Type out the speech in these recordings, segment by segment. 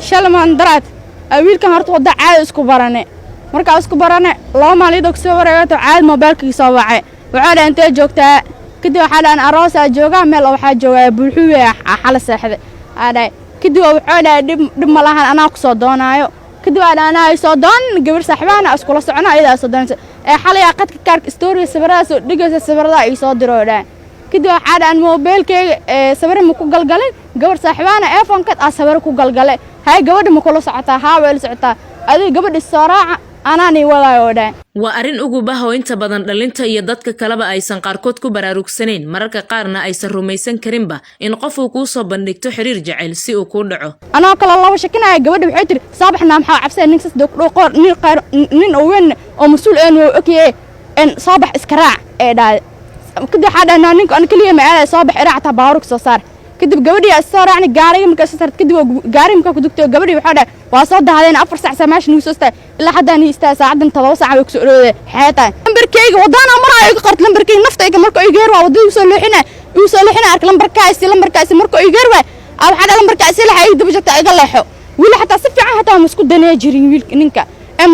شلمان درات wiilkan horta wada caad isku barane marka isku barane laba maalin oo soo wareegto caad mobilkiisa soo wacay waxa dhaantay intee joogtaa kadib waxa dhaan aroos aa jooga meel waxa jooga bulxuwe xal saxde aday kadib waxa dhaan dib malahan anaa ku soo doonaayo kadib anaa ay soo doon gabar saaxiibana isku la socona ayada soo doonaysa xalay qadka kaarka story sawirada soo dhigaysa sawirada ay soo diroodaan kadib waxa dhaan mobilkeyga sawir ma ku galgalay gabar saaxiibana iPhone kad sawir ku galgalay hay gabadha ma kula socotaa haa way la socotaa adiga gabadha soo raaca anaani wadaayooda waa arin ugu baho inta badan dhalinta iyo dadka kaleba aysan qaarkood ku baraarugsanayn mararka qaarna aysan rumaysan karinba in qof uu ku soo bandhigto xiriir jacayl si uu ku dhaco anoo kala laba shakinaya gabadha waxay tiri saabaxna maxaa cabsay nin sas dhaqo nin oo weyn oo mas'uul aan oo okay in saabax iska raac ee dhaay kadib xadana ninka aan kaliya ma aad saabax raacta baaruk soo saar kadib gabadhii soo raacni gaariga marka soo saartay kadib gaariga marka ku dugto gabadhii waxa dhahay waa soo dahdeen 4 saac samaashin uu soo staay ilaa haddaan istaa saacadan 7 saac way ku soo orooday xeetaan lambarkeyga wadana maraa iga qart lambarkeyga naftayga marka ay geer waa wadada soo leexina ark lambarkaasi marka ay geer waa waxa dhahay lambarkaasi la hay dib jagta iga leexo wili hatta si fiican hatta ma isku danay jirin wiilka ninka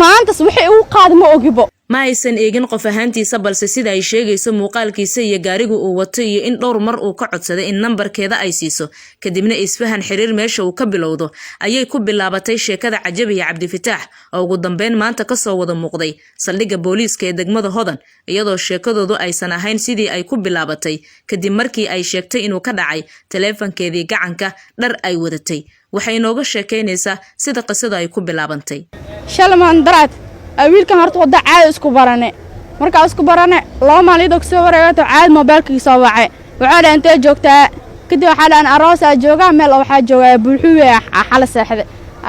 maanta wixii uu qaadmo ogibo ma aysan eegin qof ahaantiisa balse sida ay sheegayso muuqaalkiisa iyo gaariga uu wato iyo in dhowr mar uu ka codsaday in nambarkeeda ay siiso kadibna isfahan xiriir meesha uu ka bilowdo ayay ku bilaabatay sheekada cajabiya Cabdifataax oo ugu dambeyn maanta ka soo wada muuqday saldhigga booliiska ee degmada Hodan iyadoo sheekadoodu aysan ahayn sidii ay ku bilaabatay kadib markii ay sheegtay inuu ka dhacay taleefankeedii gacanka dhar ay wadatay waxay nooga sheekaynaysaa sida qisada ay ku bilaabantay Shalman Daraat wiilkan horta wada caad isku barane marka isku barane laba maalin oo soo wareegto caad mobilkiisa soo wacay waxa dhaan intee joogtaa kadib waxa dhaan aroos aa jooga meel waxa jooga bulxuwe xal saxde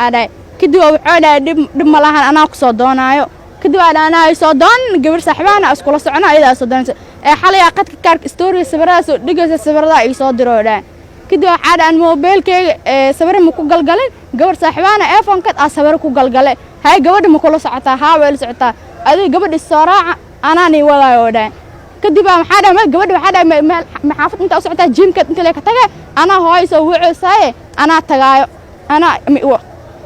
aday kadib waxa dhaan dib malahan anaa ku soo doonaayo kadib anaa ay soo doon gabar saaxiibana isku la socona ayada soo doonaysa xalay qadka kaarka story sawirada soo dhigaysa sawirada ay soo diroodaan kadib waxa dhaan mobilkeyga sawir ma ku galgalay gabar saaxiibana iPhone kad sawir ku galgalay hay gabadha ma kula socotaa haa way la socotaa adiga gabadha soo raaca anaani wadaayooda kadib waxa dhahay gabadha waxa dhahay maxaafad inta u socotaa jimka inta la ka tagay ana hooyso wuxuusay ana tagaayo ana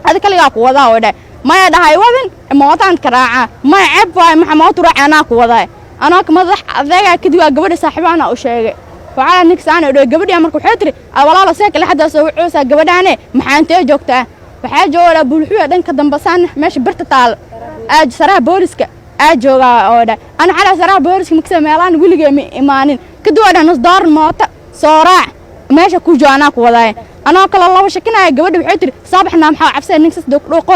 hada kaliya ku wadaayooda ma dhahay wadan mootaan ka raaca ma ceeb waay maxamed raaca ana ku wadaay ana ka madax adeega kadib gabadha saaxiibana u sheegay waxa nixaan oo gabadha markuu waxay tiri walaalo seekale hada soo wuxuusa gabadhaane maxaa intee joogtaa waxa jooga bulxuwe dhanka dambasan meesha birta taal aaj saraha booliska jooga oo dha ana xala saraha booliska maksa meelaan wiliga imaanin kadib waa nus door moota soo raac meesha ku joona ku wadaay ana kala laba shakinaya gabadha waxay tiri saabaxna maxaa cabsay nin sas dhaqo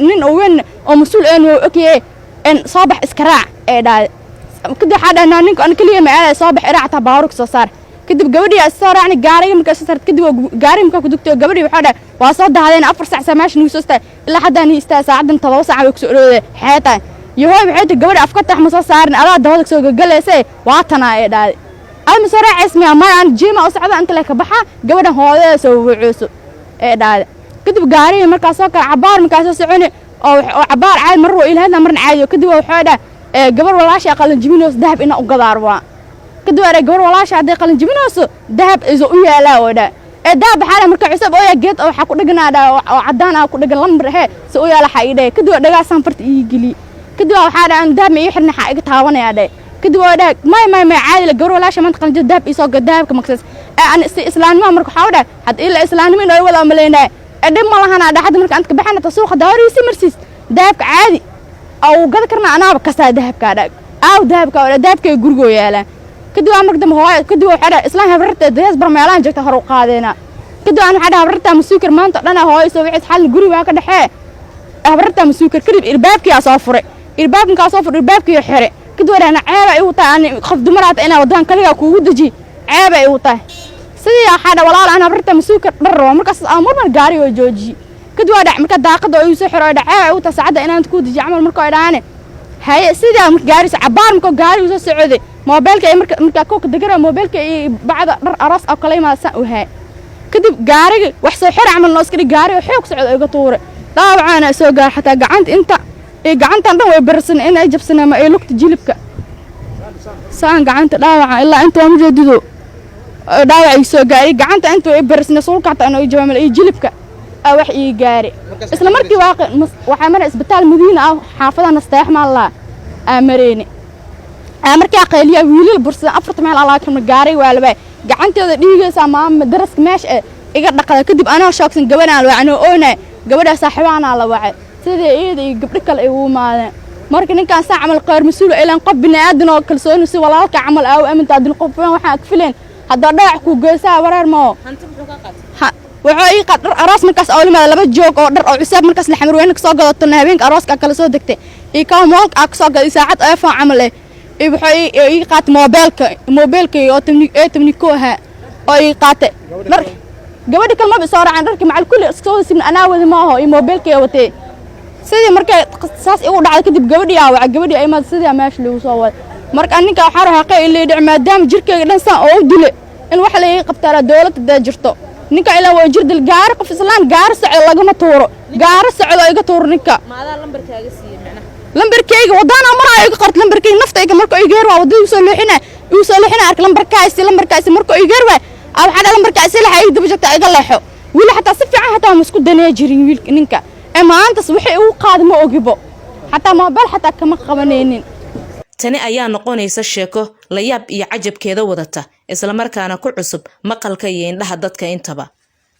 nin oo weyn oo mas'uul aan oo okay in saabax iska raac ee dhaay kadib xadana ninka aan kaliya ma aad saabax raacta baaruk soo saar kadib gabadhii soo raacni gaariga marka soo saartay kadib gaariga marka ku dugto gabadhii waxa dhahay waa soo dahdeen 4 saac samaashin uu soo staay ilaa haddaan istaa saacadan 7 saac way ku soo orooday xeetaan yahay waxay gabadha afka tax ma soo saarin adaa dawada soo gagaleysay waa tana ee dhaay ama soo raacismi ama aan jima oo socda inta la ka baxa gabadha hooyada soo wuxuuso ee dhaay kadib gaariga marka soo kala cabaar marka soo soconi oo cabaar caad mar oo ilaahay marna caadi kadib waxa dhahay gabar walaasha qalin jibinoos dahab ina u gadaarwa kadib ay gabar walaasha haday qalin jibinooso dahab iso u yaalaa wada dahab xaala marka cusub oo geed oo waxa ku dhiganaada oo cadaan ah ku dhigan lambar soo yaala xaydhay kadib dhagaa sanfarta ii gili kadib waxa dhaan dahab iyo xirna iga taabanaya kadib waa may caadi la gabar walaasha man qalin dahab iso dahabka maksas aan islaamnimo marka waxa wada had ila islaamnimo inay wada maleynaa dhib ma lahan dhaxad marka anta ka baxana suuqa daariisi marsiis dahabka caadi أو قد كرنا أنا بكسر ذهب كذا أو ذهب كذا ذهب كجورجو ياله كدوا أنا مقدم هواي كدوا حدا إسلام هبرت دهس برميلان جت هروق هذينا كدوا أنا حدا هبرت مسوكر ما أنت أنا هواي سويت حل جوري وهكذا حى هبرت مسوكر كريب إرباب كي أصفر إرباب كأصفر إرباب كي يحرق كدوا أنا عيب أيوتا أنا خف دمرات أنا ودان كلها كود جي عيب أيوتا سيا حدا ولا أنا هبرت مسوكر برا مركز أمور من جاري وجوجي كدوا دع مركز داقد أو يسحر أو دعاء أو تساعد إن أنت كود جعمل مركز إيراني هاي سيدا مركز عبار مركز جاري وزو سعودي موبايلك مركز كوك دقرة موبايلك بعد رأس أو كلمة سأوها كدب جاري وحسحر عمل ناس كده جاري وحوك سعود أو قطورة طبعا أنا سوق حتى قعنت أنت قعنت أنا ويبرسن إن أجيب سنة ما يلوك تجيلبك سان قعنت طبعا إلا أنت ومجددو dhaawac ii soo gaaray gacanta intuu ay barisna suulka xataa inuu joomal iyo jilibka wax ii gaaray isla markii waxaa maray isbitaal Madiina ah xaafadana Nasteex Maalla amareyni markii aqeeliya wiilal bursada 4 meel ala kan gaaray waalba gacanteeda dhiigaysa maama daraska meesha iga dhaqada kadib anoo shoogsan gabadhaan waano oonay gabadha saaxiibana la wacay sidii eeday gabdho kale ay u maadeen markii ninkaan saa camal qeyr mas'uul ilaan qof bini'aadan oo kalsooni si walaalka camal aa aaminta adil qof waxa ka fileen hadda dhaac ku geesaa wareer ma hanti muxuu ka qaatay waxa ay qad aroos markaas awlimaada laba joog oo dhar oo cisaab markaas la xamar weyn ka soo gadato habeenka arooska kala soo degtay ee ka moolka ka soo gaday saacad iPhone camal ee waxay ay qaat mobilka oo tamniko ha oo ay qaatay dhar gabadhi kalma bi soo raacay dharkii macal kulli soo sibna ana wada ma aho mobilka watay sidii markay saas igu dhacday kadib gabadhi aa gabadhi ay maad sidii meesh lagu soo wad marka ninka waxa raaqay ilaa dhic maadaama jirkeyga dhan san oo dile in wax la ii qabtaa dawladda jirto ninka ilaa waa jirdil gaar qof islaan gaar socod lagama tuuro gaar socod oo iga tuuro ninka maada lambarkaaga siiyay macna lambarkeyga wadana maraa iga qort lambarkeyga naftayga markuu iga yar waa wadada soo leexina ark lambarkaasi markuu iga yar waa waxa lambarkaasi la hay dib jagta iga leexo wiil xataa si fiican xataa ma isku danay jirin wiilka ninka maantas wixii uu qaadmo ogibo xataa mobil xataa kama qabanaynin tani ayaa noqonaysa sheeko la yaab iyo cajabkeeda wadata isla markaana ku cusub maqalka iyo indhaha dadka intaba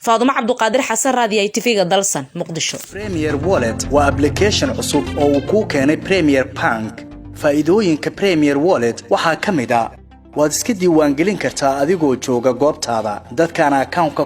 Faadumo Cabduqaadir Xasan raadiyo TV-ga Dalsan Muqdisho Premier Wallet waa application cusub oo uu ku keenay Premier Bank faa'iidooyinka Premier Wallet waxaa kamid ah waad iska diiwaangelin kartaa adigoo jooga goobtaada dadkaan account-ka